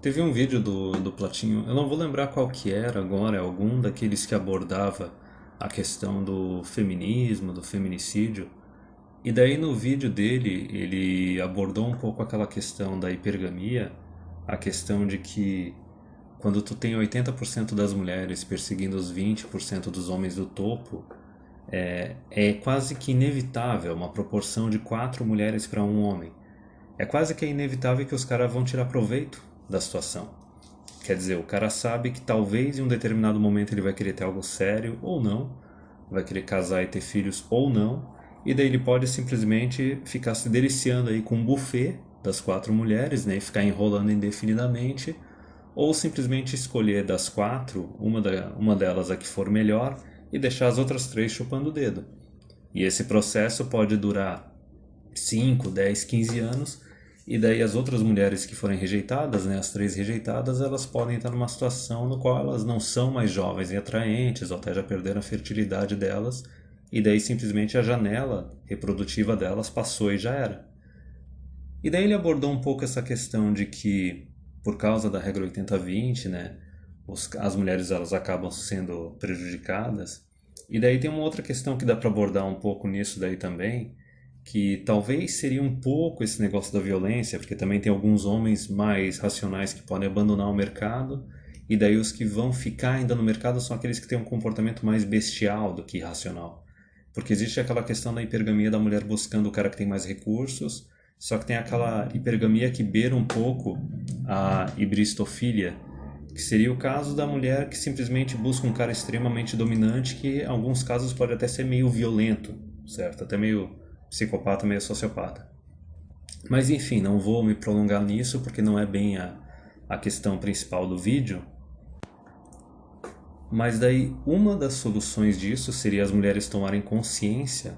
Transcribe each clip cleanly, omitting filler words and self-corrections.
Teve um vídeo do Platinho, eu não vou lembrar qual que era agora, é algum daqueles que abordava a questão do feminismo, do feminicídio. E daí no vídeo dele, ele abordou um pouco aquela questão da hipergamia, a questão de que quando tu tem 80% das mulheres perseguindo os 20% dos homens do topo, é quase que inevitável uma proporção de 4 mulheres para um homem. É quase que inevitável que os caras vão tirar proveito da situação. Quer dizer, o cara sabe que talvez em um determinado momento ele vai querer ter algo sério ou não, vai querer casar e ter filhos ou não, e daí ele pode simplesmente ficar se deliciando aí com um buffet das 4 mulheres, né, e ficar enrolando indefinidamente, ou simplesmente escolher das 4, uma delas a que for melhor, e deixar as outras 3 chupando o dedo. E esse processo pode durar 5, 10, 15 anos, e daí as outras mulheres que forem rejeitadas, né, as 3 rejeitadas, elas podem estar numa situação no qual elas não são mais jovens e atraentes, ou até já perderam a fertilidade delas, e daí simplesmente a janela reprodutiva delas passou e já era. E daí ele abordou um pouco essa questão de que, por causa da regra 80-20, né, as mulheres elas acabam sendo prejudicadas. E daí tem uma outra questão que dá para abordar um pouco nisso daí também, que talvez seria um pouco esse negócio da violência, porque também tem alguns homens mais racionais que podem abandonar o mercado, e daí os que vão ficar ainda no mercado são aqueles que têm um comportamento mais bestial do que racional. Porque existe aquela questão da hipergamia da mulher buscando o cara que tem mais recursos, só que tem aquela hipergamia que beira um pouco a hibristofilia, que seria o caso da mulher que simplesmente busca um cara extremamente dominante, que em alguns casos pode até ser meio violento, certo? Até meio psicopata, meio sociopata. Mas enfim, não vou me prolongar nisso porque não é bem a questão principal do vídeo. Mas daí uma das soluções disso seria as mulheres tomarem consciência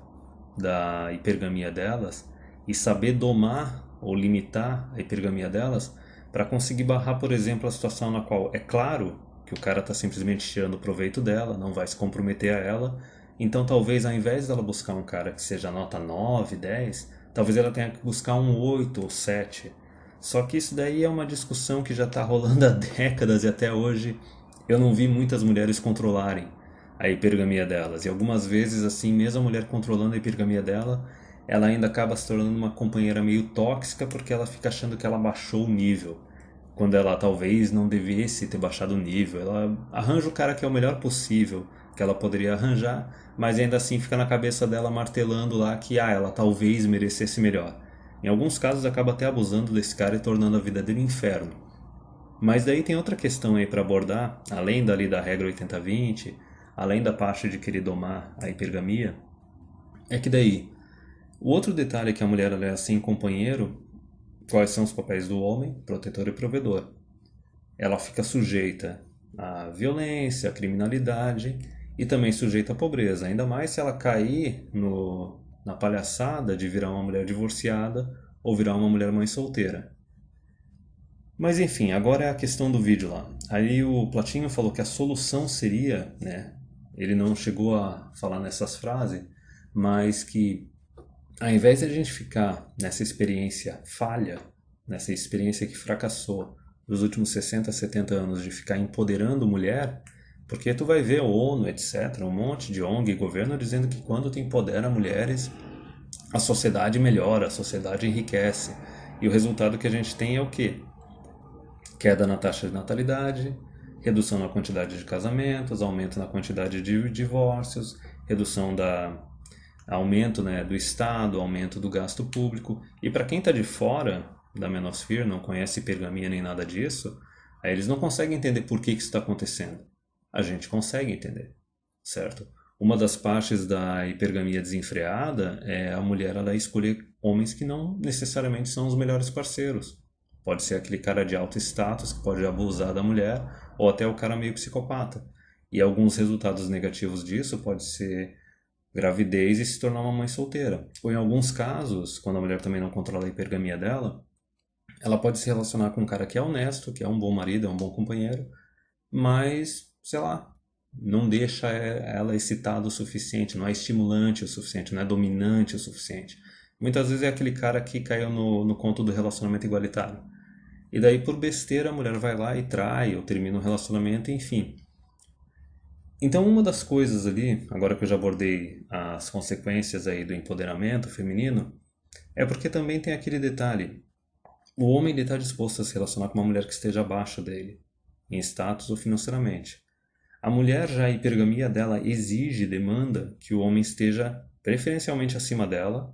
da hipergamia delas e saber domar ou limitar a hipergamia delas para conseguir barrar, por exemplo, a situação na qual é claro que o cara está simplesmente tirando proveito dela, não vai se comprometer a ela. Então talvez ao invés dela buscar um cara que seja nota 9, 10, talvez ela tenha que buscar um 8 ou 7. Só que isso daí é uma discussão que já está rolando há décadas e até hoje eu não vi muitas mulheres controlarem a hipergamia delas. E algumas vezes, assim, mesmo a mulher controlando a hipergamia dela, ela ainda acaba se tornando uma companheira meio tóxica porque ela fica achando que ela baixou o nível, quando ela talvez não devesse ter baixado o nível. Ela arranja o cara que é o melhor possível que ela poderia arranjar, mas ainda assim fica na cabeça dela martelando lá que ela talvez merecesse melhor. Em alguns casos acaba até abusando desse cara e tornando a vida dele um inferno. Mas daí tem outra questão aí para abordar, além dali da regra 80-20, além da parte de querer domar a hipergamia, é que daí, o outro detalhe é que a mulher ela é assim companheiro, quais são os papéis do homem, protetor e provedor. Ela fica sujeita à violência, à criminalidade e também sujeita à pobreza, ainda mais se ela cair na palhaçada de virar uma mulher divorciada ou virar uma mulher mãe solteira. Mas enfim, agora é a questão do vídeo lá. Aí o Platinho falou que a solução seria, né? Ele não chegou a falar nessas frases, mas que ao invés de a gente ficar nessa experiência falha, nessa experiência que fracassou dos últimos 60, 70 anos de ficar empoderando mulher, porque tu vai ver a ONU, etc., um monte de ONG e governo dizendo que quando tu empodera mulheres, a sociedade melhora, a sociedade enriquece. E o resultado que a gente tem é o quê? Queda na taxa de natalidade, redução na quantidade de casamentos, aumento na quantidade de divórcios, aumento, né, do Estado, aumento do gasto público. E para quem está de fora da manosphere, não conhece hipergamia nem nada disso, aí eles não conseguem entender por que isso está acontecendo. A gente consegue entender, certo? Uma das partes da hipergamia desenfreada é a mulher ela escolher homens que não necessariamente são os melhores parceiros. Pode ser aquele cara de alto status que pode abusar da mulher, ou até o cara meio psicopata. E alguns resultados negativos disso pode ser gravidez e se tornar uma mãe solteira. Ou em alguns casos, quando a mulher também não controla a hipergamia dela, ela pode se relacionar com um cara que é honesto, que é um bom marido, é um bom companheiro, mas, sei lá, não deixa ela excitada o suficiente, não é estimulante o suficiente, não é dominante o suficiente. Muitas vezes é aquele cara que caiu no conto do relacionamento igualitário. E daí por besteira a mulher vai lá e trai ou termina um relacionamento, enfim. Então uma das coisas ali, agora que eu já abordei as consequências aí do empoderamento feminino, é porque também tem aquele detalhe. O homem está disposto a se relacionar com uma mulher que esteja abaixo dele, em status ou financeiramente. A mulher já a hipergamia dela exige, demanda que o homem esteja preferencialmente acima dela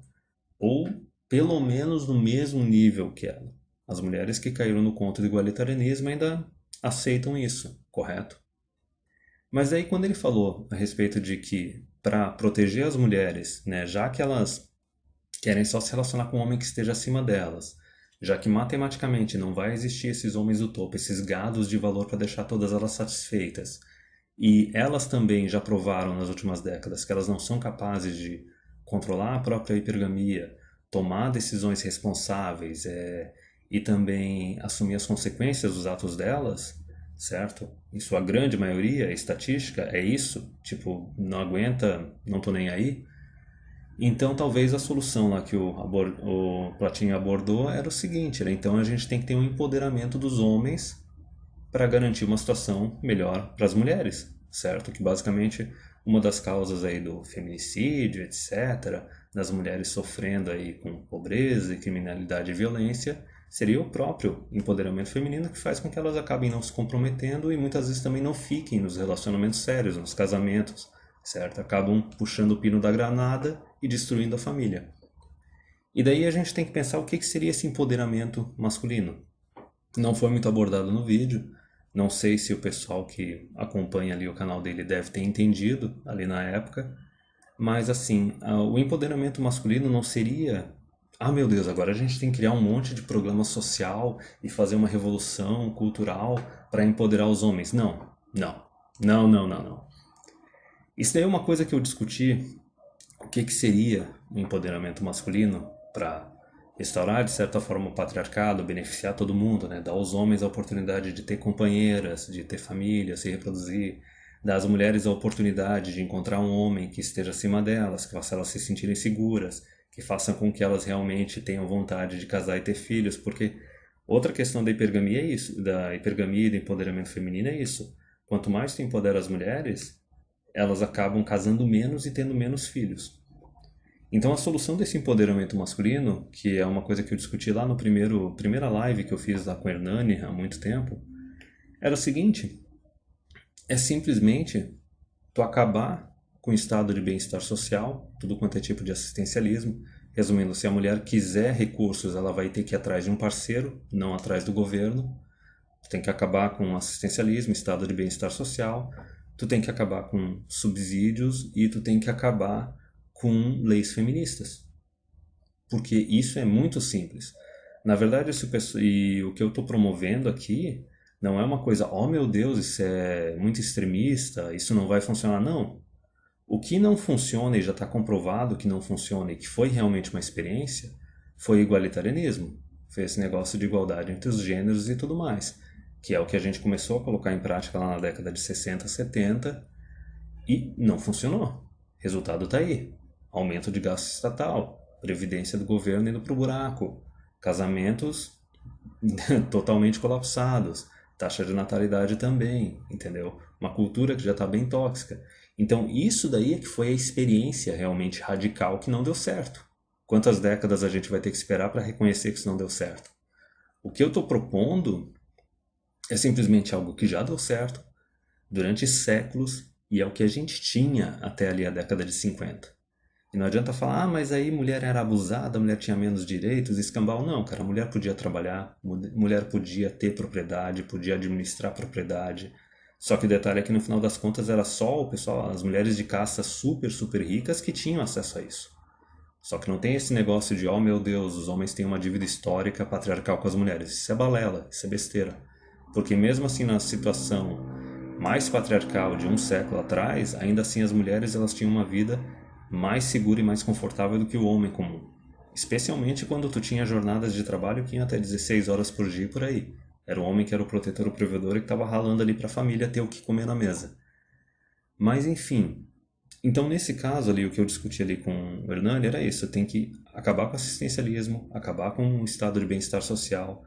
ou pelo menos no mesmo nível que ela. As mulheres que caíram no conto do igualitarianismo ainda aceitam isso, correto? Mas aí quando ele falou a respeito de que para proteger as mulheres, né, já que elas querem só se relacionar com um homem que esteja acima delas, já que matematicamente não vai existir esses homens do topo, esses gados de valor para deixar todas elas satisfeitas, e elas também já provaram nas últimas décadas que elas não são capazes de controlar a própria hipergamia, tomar decisões responsáveis e também assumir as consequências dos atos delas, certo? Em sua grande maioria, a estatística é isso, tipo, não aguenta, não tô nem aí. Então talvez a solução lá que o Platinho abordou era o seguinte, né? Então a gente tem que ter um empoderamento dos homens para garantir uma situação melhor para as mulheres, certo? Que basicamente uma das causas aí do feminicídio, etc., das mulheres sofrendo aí com pobreza e criminalidade e violência, seria o próprio empoderamento feminino que faz com que elas acabem não se comprometendo e muitas vezes também não fiquem nos relacionamentos sérios, nos casamentos, certo? Acabam puxando o pino da granada e destruindo a família. E daí a gente tem que pensar o que seria esse empoderamento masculino. Não foi muito abordado no vídeo, não sei se o pessoal que acompanha ali o canal dele deve ter entendido ali na época, mas assim, o empoderamento masculino não seria, ah meu Deus, agora a gente tem que criar um monte de programa social e fazer uma revolução cultural para empoderar os homens. Não, não, não, não, não, não. Isso daí é uma coisa que eu discuti, o que seria o empoderamento masculino para restaurar de certa forma o patriarcado, beneficiar todo mundo, né? Dar aos homens a oportunidade de ter companheiras, de ter família, se reproduzir, dar às mulheres a oportunidade de encontrar um homem que esteja acima delas, que faça elas se sentirem seguras, que faça com que elas realmente tenham vontade de casar e ter filhos, porque outra questão da hipergamia é isso, da hipergamia e do empoderamento feminino é isso. Quanto mais tu empodera as mulheres, elas acabam casando menos e tendo menos filhos. Então a solução desse empoderamento masculino, que é uma coisa que eu discuti lá no primeira live que eu fiz lá com o Hernani há muito tempo, era o seguinte, é simplesmente tu acabar com o estado de bem-estar social, tudo quanto é tipo de assistencialismo. Resumindo, se a mulher quiser recursos, ela vai ter que ir atrás de um parceiro, não atrás do governo. Tu tem que acabar com o assistencialismo, estado de bem-estar social, tu tem que acabar com subsídios e tu tem que acabar com leis feministas. Porque isso é muito simples. Na verdade, e o que eu estou promovendo aqui não é uma coisa, oh meu Deus, isso é muito extremista, isso não vai funcionar. Não. O que não funciona e já está comprovado que não funciona e que foi realmente uma experiência foi o igualitarianismo. Foi esse negócio de igualdade entre os gêneros e tudo mais. Que é o que a gente começou a colocar em prática lá na década de 60, 70 e não funcionou. Resultado está aí. Aumento de gasto estatal, previdência do governo indo para o buraco, casamentos totalmente colapsados, taxa de natalidade também, entendeu? Uma cultura que já está bem tóxica. Então isso daí é que foi a experiência realmente radical que não deu certo. Quantas décadas a gente vai ter que esperar para reconhecer que isso não deu certo? O que eu estou propondo é simplesmente algo que já deu certo durante séculos e é o que a gente tinha até ali a década de 50. E não adianta falar, ah, mas aí mulher era abusada, a mulher tinha menos direitos, escambau. Não, cara, a mulher podia trabalhar, mulher podia ter propriedade, podia administrar propriedade. Só que o detalhe é que no final das contas era só o pessoal, as mulheres de casta super, super ricas que tinham acesso a isso. Só que não tem esse negócio de, oh meu Deus, os homens têm uma dívida histórica patriarcal com as mulheres. Isso é balela, isso é besteira. Porque mesmo assim na situação mais patriarcal de um século atrás, ainda assim as mulheres elas tinham uma vida mais segura e mais confortável do que o homem comum. Especialmente quando tu tinha jornadas de trabalho que iam até 16 horas por dia e por aí. Era o homem que era o protetor, o provedor e que estava ralando ali para a família ter o que comer na mesa. Mas enfim, então nesse caso ali, o que eu discuti ali com o Hernani era isso, tem que acabar com o assistencialismo, acabar com o estado de bem-estar social,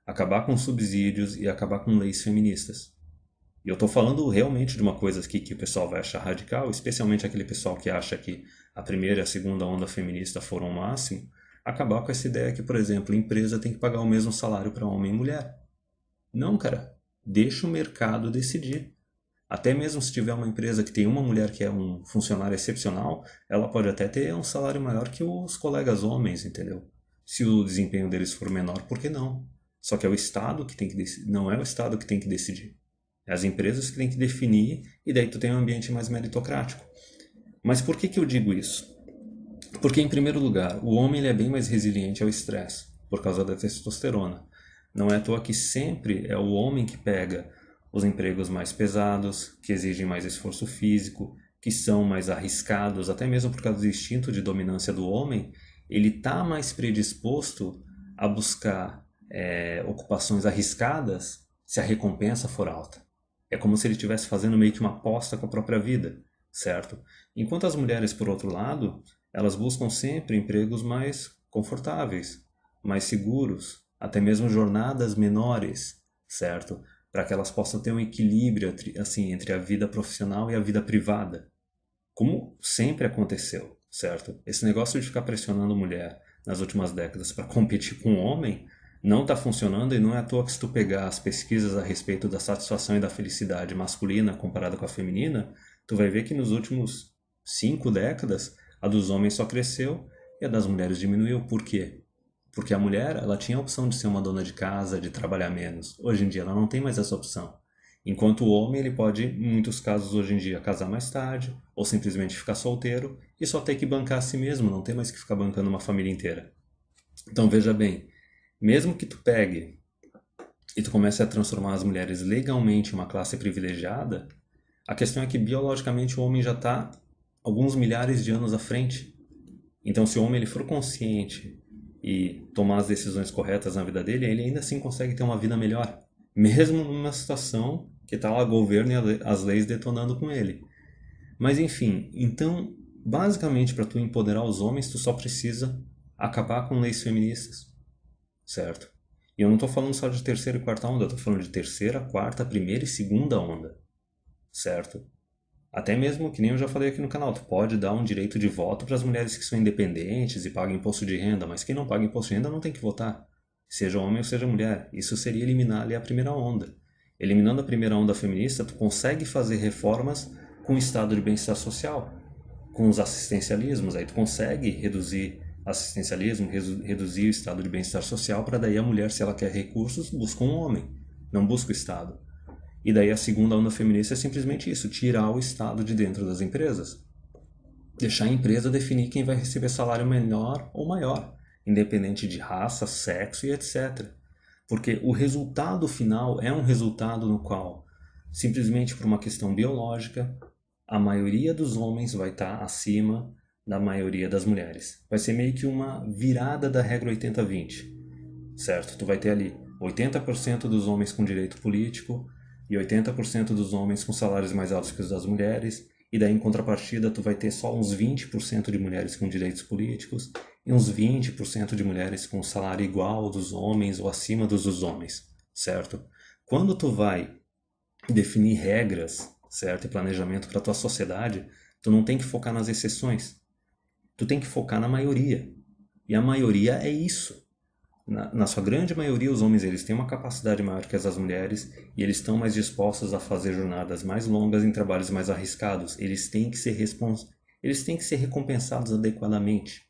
acabar com subsídios e acabar com leis feministas. E eu estou falando realmente de uma coisa aqui que o pessoal vai achar radical, especialmente aquele pessoal que acha que a primeira e a segunda onda feminista foram o máximo, acabar com essa ideia que, por exemplo, a empresa tem que pagar o mesmo salário para homem e mulher. Não, cara. Deixa o mercado decidir. Até mesmo se tiver uma empresa que tem uma mulher que é um funcionário excepcional, ela pode até ter um salário maior que os colegas homens, entendeu? Se o desempenho deles for menor, por que não? Só que é o Estado que tem que decidir, não é o Estado que tem que decidir. É as empresas que têm que definir e daí tu tem um ambiente mais meritocrático. Mas por que eu digo isso? Porque, em primeiro lugar, o homem ele é bem mais resiliente ao estresse, por causa da testosterona. Não é à toa que sempre é o homem que pega os empregos mais pesados, que exigem mais esforço físico, que são mais arriscados, até mesmo por causa do instinto de dominância do homem, ele está mais predisposto a buscar ocupações arriscadas se a recompensa for alta. É como se ele estivesse fazendo meio que uma aposta com a própria vida, certo? Enquanto as mulheres, por outro lado, elas buscam sempre empregos mais confortáveis, mais seguros, até mesmo jornadas menores, certo? Para que elas possam ter um equilíbrio assim, entre a vida profissional e a vida privada. Como sempre aconteceu, certo? Esse negócio de ficar pressionando mulher nas últimas décadas para competir com o homem não está funcionando e não é à toa que se tu pegar as pesquisas a respeito da satisfação e da felicidade masculina comparada com a feminina, tu vai ver que nos últimos 5 décadas a dos homens só cresceu e a das mulheres diminuiu. Por quê? Porque a mulher ela tinha a opção de ser uma dona de casa, de trabalhar menos. Hoje em dia ela não tem mais essa opção. Enquanto o homem ele pode, em muitos casos hoje em dia, casar mais tarde ou simplesmente ficar solteiro e só ter que bancar a si mesmo, não tem mais que ficar bancando uma família inteira. Então veja bem, mesmo que tu pegue e tu comece a transformar as mulheres legalmente em uma classe privilegiada, a questão é que biologicamente o homem já está alguns milhares de anos à frente. Então se o homem ele for consciente e tomar as decisões corretas na vida dele, ele ainda assim consegue ter uma vida melhor, mesmo numa situação que está lá o governo e as leis detonando com ele. Mas enfim, então basicamente para tu empoderar os homens, tu só precisa acabar com leis feministas, certo? E eu não estou falando só de terceira e quarta onda, eu estou falando de terceira, quarta, primeira e segunda onda, certo? Até mesmo, que nem eu já falei aqui no canal, tu pode dar um direito de voto para as mulheres que são independentes e pagam imposto de renda, mas quem não paga imposto de renda não tem que votar, seja homem ou seja mulher. Isso seria eliminar ali a primeira onda. Eliminando a primeira onda feminista, tu consegue fazer reformas com o estado de bem-estar social, com os assistencialismos, aí tu consegue reduzir assistencialismo, reduzir o estado de bem-estar social, para daí a mulher, se ela quer recursos, busca um homem, não busca o Estado. E daí a segunda onda feminista é simplesmente isso, tirar o Estado de dentro das empresas. Deixar a empresa definir quem vai receber salário menor ou maior, independente de raça, sexo e etc. Porque o resultado final é um resultado no qual, simplesmente por uma questão biológica, a maioria dos homens vai estar acima da maioria das mulheres. Vai ser meio que uma virada da regra 80-20, certo? Tu vai ter ali 80% dos homens com direito político e 80% dos homens com salários mais altos que os das mulheres, e daí em contrapartida tu vai ter só uns 20% de mulheres com direitos políticos e uns 20% de mulheres com salário igual ao dos homens ou acima dos homens, certo? Quando tu vai definir regras, certo, e planejamento para tua sociedade, tu não tem que focar nas exceções, tu tem que focar na maioria. E a maioria é isso. Na sua grande maioria, os homens eles têm uma capacidade maior que as das mulheres e eles estão mais dispostos a fazer jornadas mais longas em trabalhos mais arriscados. Eles têm que ser eles têm que ser recompensados adequadamente,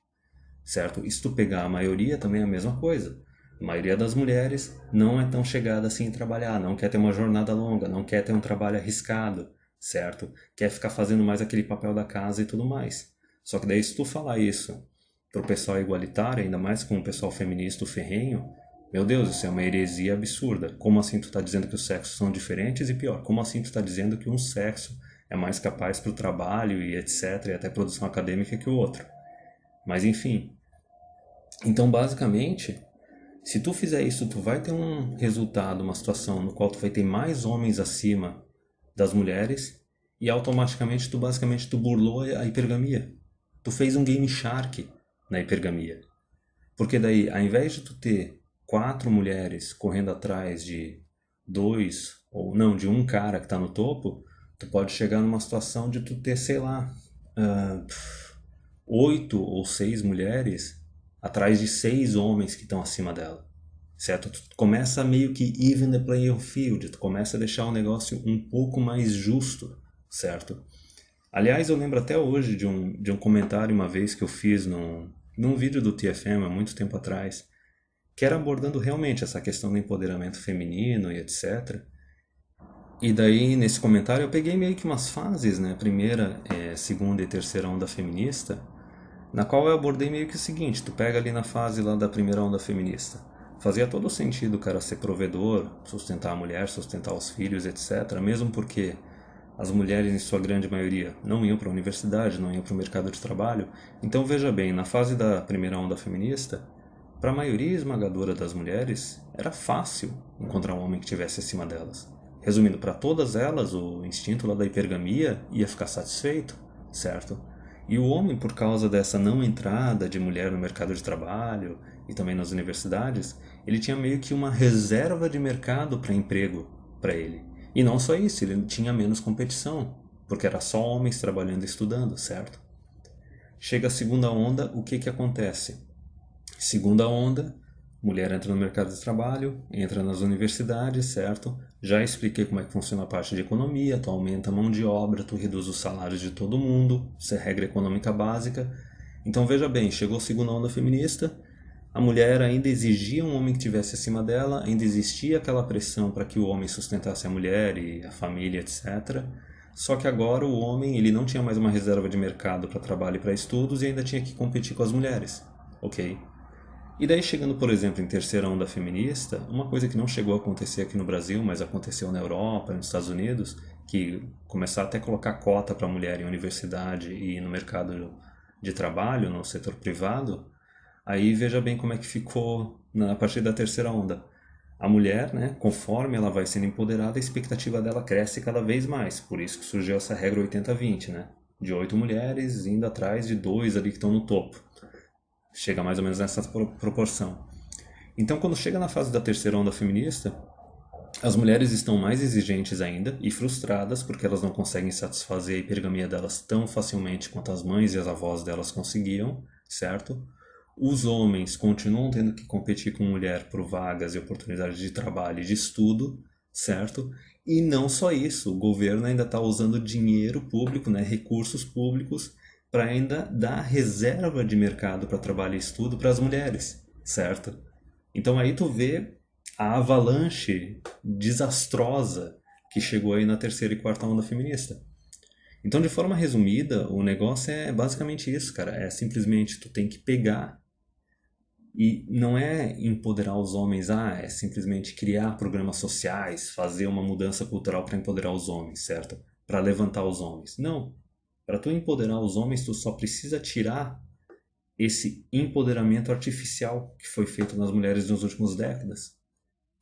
certo? E se tu pegar a maioria, também é a mesma coisa. A maioria das mulheres não é tão chegada assim em trabalhar, não quer ter uma jornada longa, não quer ter um trabalho arriscado, certo? Quer ficar fazendo mais aquele papel da casa e tudo mais. Só que daí se tu falar isso pro pessoal igualitário, ainda mais com o pessoal feminista ferrenho, meu Deus, isso é uma heresia absurda. Como assim tu tá dizendo que os sexos são diferentes? E pior, como assim tu tá dizendo que um sexo é mais capaz pro trabalho e etc, e até produção acadêmica que o outro? Mas enfim. Então, basicamente, se tu fizer isso, tu vai ter um resultado, uma situação no qual tu vai ter mais homens acima das mulheres e automaticamente tu burlou a hipergamia. Tu fez um Game Shark na hipergamia. Porque daí, ao invés de tu ter 4 mulheres correndo atrás de 2, ou não, de um cara que está no topo, tu pode chegar numa situação de tu ter, sei lá, 8 ou 6 mulheres atrás de 6 homens que estão acima dela, certo? Tu começa meio que even the playing field, tu começa a deixar o negócio um pouco mais justo, certo? Aliás, eu lembro até hoje de um comentário uma vez que eu fiz num vídeo do TFM há muito tempo atrás, que era abordando realmente essa questão do empoderamento feminino e etc. E daí, nesse comentário, eu peguei meio que umas fases, né? Primeira, segunda e terceira onda feminista, na qual eu abordei meio que o seguinte: tu pega ali na fase lá da primeira onda feminista, fazia todo sentido o cara ser provedor, sustentar a mulher, sustentar os filhos, etc. Mesmo porque as mulheres, em sua grande maioria, não iam para a universidade, não iam para o mercado de trabalho. Então, veja bem, na fase da primeira onda feminista, para a maioria esmagadora das mulheres, era fácil encontrar um homem que estivesse acima delas. Resumindo, para todas elas, o instinto lá da hipergamia ia ficar satisfeito, certo? E o homem, por causa dessa não entrada de mulher no mercado de trabalho e também nas universidades, ele tinha meio que uma reserva de mercado para emprego para ele. E não só isso, ele tinha menos competição, porque era só homens trabalhando e estudando, certo? Chega a segunda onda, o que acontece? Segunda onda, mulher entra no mercado de trabalho, entra nas universidades, certo? Já expliquei como é que funciona a parte de economia, tu aumenta a mão de obra, tu reduz os salários de todo mundo, isso é regra econômica básica. Então veja bem, chegou a segunda onda feminista, a mulher ainda exigia um homem que estivesse acima dela, ainda existia aquela pressão para que o homem sustentasse a mulher e a família, etc. Só que agora o homem ele não tinha mais uma reserva de mercado para trabalho e para estudos e ainda tinha que competir com as mulheres, ok? E daí chegando, por exemplo, em terceira onda feminista, uma coisa que não chegou a acontecer aqui no Brasil, mas aconteceu na Europa, nos Estados Unidos, que começar até a colocar cota para mulher em universidade e no mercado de trabalho, no setor privado, aí veja bem como é que ficou a partir da terceira onda. A mulher, né, conforme ela vai sendo empoderada, a expectativa dela cresce cada vez mais. Por isso que surgiu essa regra 80-20, né? De 8 mulheres indo atrás de 2 ali que estão no topo. Chega mais ou menos nessa proporção. Então, quando chega na fase da terceira onda feminista, as mulheres estão mais exigentes ainda e frustradas porque elas não conseguem satisfazer a hipergamia delas tão facilmente quanto as mães e as avós delas conseguiam, certo? Os homens continuam tendo que competir com mulher por vagas e oportunidades de trabalho e de estudo, certo? E não só isso, o governo ainda está usando dinheiro público, né, recursos públicos, para ainda dar reserva de mercado para trabalho e estudo para as mulheres, certo? Então aí tu vê a avalanche desastrosa que chegou aí na terceira e quarta onda feminista. Então, de forma resumida, o negócio é basicamente isso, cara. É simplesmente tu tem que pegar e não é empoderar os homens, é simplesmente criar programas sociais, fazer uma mudança cultural para empoderar os homens, certo? Para levantar os homens. Não. Para tu empoderar os homens, tu só precisa tirar esse empoderamento artificial que foi feito nas mulheres nas últimas décadas.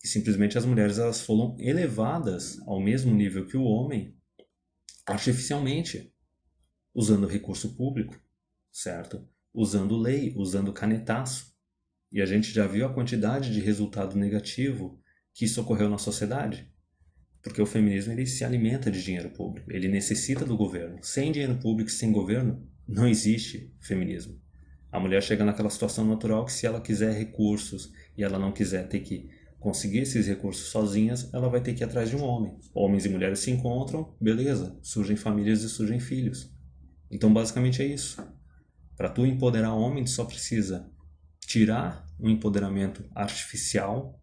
E simplesmente as mulheres elas foram elevadas ao mesmo nível que o homem artificialmente, usando recurso público, certo? Usando lei, usando canetaço. E a gente já viu a quantidade de resultado negativo que isso ocorreu na sociedade. Porque o feminismo ele se alimenta de dinheiro público, ele necessita do governo. Sem dinheiro público, sem governo, não existe feminismo. A mulher chega naquela situação natural que se ela quiser recursos e ela não quiser ter que conseguir esses recursos sozinhas, ela vai ter que ir atrás de um homem. Homens e mulheres se encontram, beleza, surgem famílias e surgem filhos. Então basicamente é isso. Para tu empoderar homem, tu só precisa tirar o empoderamento artificial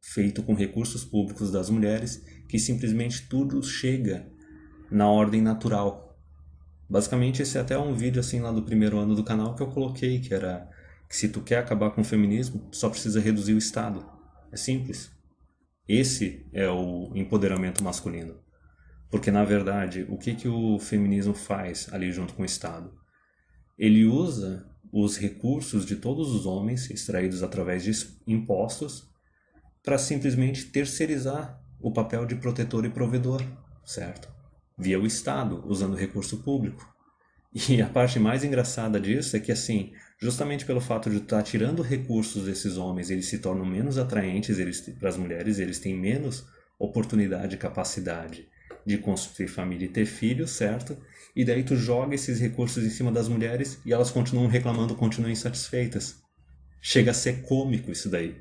feito com recursos públicos das mulheres, que simplesmente tudo chega na ordem natural. Basicamente esse é até um vídeo assim lá do primeiro ano do canal que eu coloquei, que era que se tu quer acabar com o feminismo, só precisa reduzir o Estado. É simples. Esse é o empoderamento masculino. Porque na verdade, o que o feminismo faz ali junto com o Estado? Ele usa os recursos de todos os homens extraídos através de impostos para simplesmente terceirizar o papel de protetor e provedor, certo? Via o Estado, usando recurso público. E a parte mais engraçada disso é que, assim, justamente pelo fato de estar tirando recursos desses homens, eles se tornam menos atraentes para as mulheres, eles têm menos oportunidade e capacidade de construir família e ter filhos, certo? E daí tu joga esses recursos em cima das mulheres e elas continuam reclamando, continuam insatisfeitas. Chega a ser cômico isso daí.